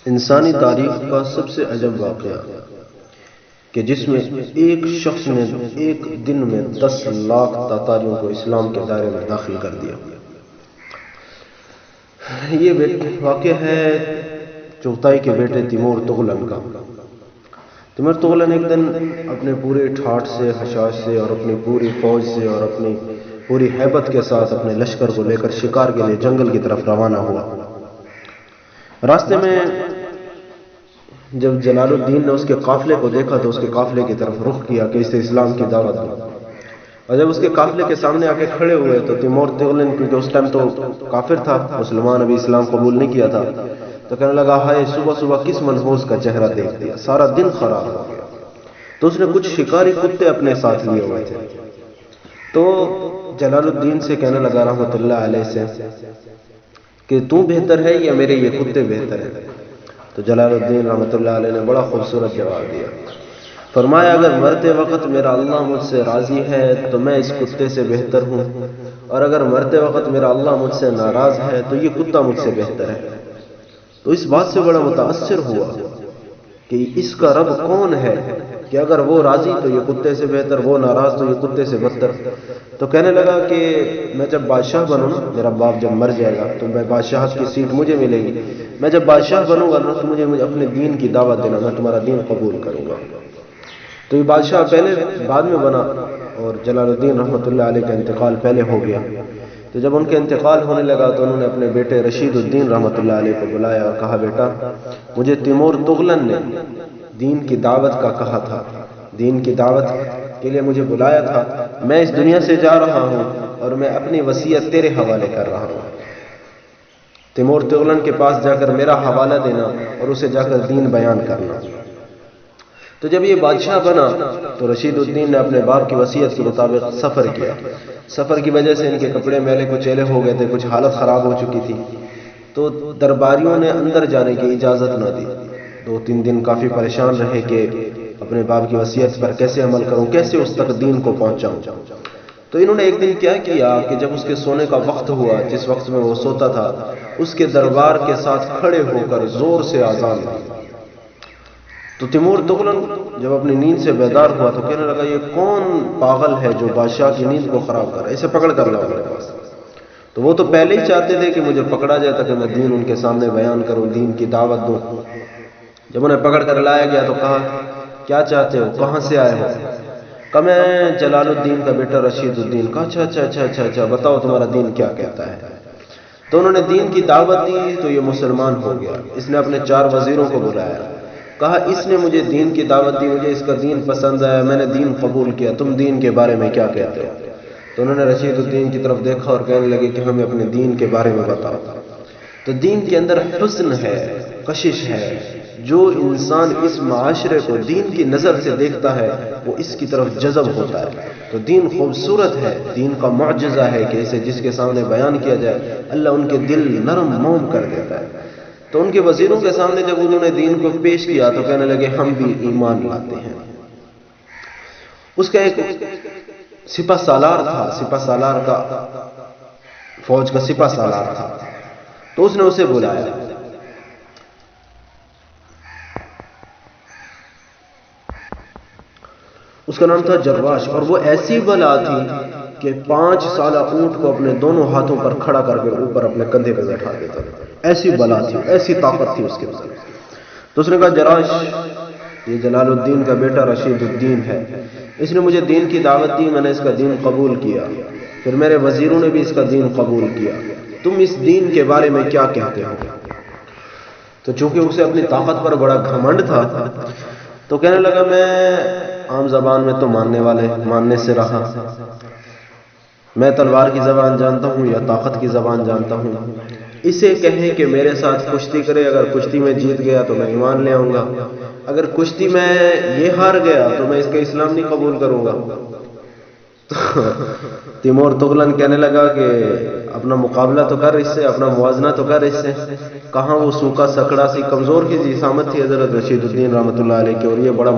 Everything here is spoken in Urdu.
انسانی تاریخ کا سب سے عجب واقعہ کہ جس میں ایک شخص نے ایک دن میں 10 لاکھ تاتاریوں کو اسلام کے دائرے میں داخل کر دیا۔ یہ واقعہ ہے چغتائی کے بیٹے تیمور تغلن کا۔ تیمور تغلن ایک دن اپنے پورے ٹھاٹھ سے، حشاش سے اور اپنی پوری فوج سے اور اپنی پوری ہیبت کے ساتھ اپنے لشکر کو لے کر شکار کے لیے جنگل کی طرف روانہ ہوا۔ راستے میں جب جلال الدین نے اس کے قافلے کو دیکھا تو اس کے قافلے کی طرف رخ کیا کہ اسے اسلام کی دعوت دو، اور جب اس کے قافلے کے سامنے آ کے کھڑے ہوئے تو تیمور تغلن، کیونکہ اس ٹائم تو کافر تھا، مسلمان ابھی اسلام قبول نہیں کیا تھا، تو کہنے لگا ہائے صبح صبح کس منحوس کا چہرہ دیکھ دیا، سارا دن خراب ہو گیا۔ تو اس نے کچھ شکاری کتے اپنے ساتھ لیے ہوئے تھے، تو جلال الدین سے کہنے لگا رحمۃ اللہ علیہ سے کہ تو بہتر ہے یا میرے یہ کتے بہتر ہیں؟ تو جلال الدین رحمۃ اللہ علیہ نے بڑا خوبصورت جواب دیا، فرمایا اگر مرتے وقت میرا اللہ مجھ سے راضی ہے تو میں اس کتے سے بہتر ہوں، اور اگر مرتے وقت میرا اللہ مجھ سے ناراض ہے تو یہ کتا مجھ سے بہتر ہے۔ تو اس بات سے بڑا متاثر ہوا کہ اس کا رب کون ہے کہ اگر وہ راضی تو یہ کتے سے بہتر، وہ ناراض تو یہ کتے سے بدتر۔ تو کہنے لگا کہ میں جب بادشاہ بنوں نا، میرا باپ جب مر جائے گا تو میں بادشاہت کی سیٹ مجھے ملے گی، میں جب بادشاہ بنوں گا نا تو مجھے اپنے دین کی دعوت دینا، میں تمہارا دین قبول کروں گا۔ تو یہ بادشاہ پہلے بعد میں بنا، اور جلال الدین رحمۃ اللہ علیہ کا انتقال پہلے ہو گیا۔ تو جب ان کے انتقال ہونے لگا تو انہوں نے اپنے بیٹے رشید الدین رحمۃ اللہ علیہ کو بلایا اور کہا بیٹا مجھے تیمور تغلن نے دین کی دعوت کا کہا تھا، دین کی دعوت کے لیے مجھے بلایا تھا، میں اس دنیا سے جا رہا ہوں اور میں اپنی وصیت تیرے حوالے کر رہا ہوں، تیمور تغلن کے پاس جا کر میرا حوالہ دینا اور اسے جا کر دین بیان کرنا۔ تو جب یہ بادشاہ بنا تو رشید الدین نے اپنے باپ کی وصیت کے مطابق سفر کیا۔ سفر کی وجہ سے ان کے کپڑے میلے کچیلے ہو گئے تھے، کچھ حالت خراب ہو چکی تھی، تو درباریوں نے اندر جانے کی اجازت نہ دی۔ 2-3 دن کافی پریشان رہے کہ اپنے باپ کی وصیت پر کیسے عمل کروں، کیسے اس تک دین کو پہنچاؤں۔ تو انہوں نے ایک دن کیا کیا کہ جب اس کے سونے کا وقت ہوا، جس وقت میں وہ سوتا تھا، اس کے دربار کے ساتھ کھڑے ہو کر زور سے اذان دی۔ تو تیمور تغلن جب اپنی نیند سے بیدار ہوا تو کہنے لگا یہ کون پاگل ہے جو بادشاہ کی نیند کو خراب کر رہا ہے، اسے پکڑ کر لاؤ میرے پاس۔ تو وہ تو پہلے ہی چاہتے تھے کہ مجھے پکڑا جائے تاکہ میں دین ان کے سامنے بیان کروں، دین کی دعوت دوں۔ جب انہیں پکڑ کر لایا گیا تو کہا کیا چاہتے ہو، کہاں سے آئے ہو؟ کہا میں جلال الدین کا بیٹا رشید الدین۔ کہا اچھا بتاؤ تمہارا دین کیا کہتا ہے؟ تو انہوں نے دین کی دعوت دی تو یہ مسلمان ہو گیا۔ اس نے اپنے 4 وزیروں کو بلایا، کہا اس نے مجھے دین کی دعوت دی، مجھے اس کا دین پسند آیا، میں نے دین قبول کیا، تم دین کے بارے میں کیا کہتے ہو؟ تو انہوں نے رشید الدین کی طرف دیکھا اور کہنے لگے کہ ہمیں اپنے دین کے بارے میں بتاؤ۔ تو دین کے اندر حسن ہے، کشش ہے، جو انسان اس معاشرے کو دین کی نظر سے دیکھتا ہے وہ اس کی طرف جذب ہوتا ہے۔ تو دین خوبصورت ہے، دین کا معجزہ ہے کہ اسے جس کے سامنے بیان کیا جائے اللہ ان کے دل نرم موم کر دیتا ہے۔ تو ان کے وزیروں کے سامنے جب انہوں نے دین کو پیش کیا تو کہنے لگے ہم بھی ایمان لاتے ہیں۔ اس کا ایک سپہ سالار تھا، سپہ سالار کا فوج کا سپہ سالار تھا، تو اس نے اسے بلایا۔ اس کا نام تھا جرواش، اور وہ ایسی بلا تھی کہ 5 سالہ اونٹ کو اپنے دونوں ہاتھوں پر کھڑا کر کے اوپر اپنے کندھے پہ بیٹھا دیتا تھا، ایسی بلا تھی، ایسی طاقت تھی اس کے اندر۔ تو اس نے کہا جراش یہ جلال الدین کا بیٹا رشید الدین ہے، اس نے مجھے دین کی دعوت دی، میں نے اس کا دین قبول کیا، پھر میرے وزیروں نے بھی اس کا دین قبول کیا، تم اس دین کے بارے میں کیا کہتے ہو؟ تو چونکہ اسے اپنی طاقت پر بڑا گھمنڈ تھا تو کہنے لگا میں عام زبان میں تو ماننے سے رہا، میں تلوار کی زبان جانتا ہوں یا طاقت کی زبان جانتا ہوں، اسے کہیں کہ میرے ساتھ کشتی کرے، اگر کشتی میں جیت گیا تو میں ایمان لے آؤں گا، اگر کشتی میں یہ ہار گیا تو میں اس کا اسلام نہیں قبول کروں گا۔ تیمور تغلن کہنے لگا کہ اپنا مقابلہ تو کر اس سے، اپنا موازنہ تو کر اس سے۔ کہاں وہ سوکھا سکڑا سی کمزور کی جسامت تھی حضرت رشید الدین رحمۃ اللہ علیہ کی، اور یہ بڑا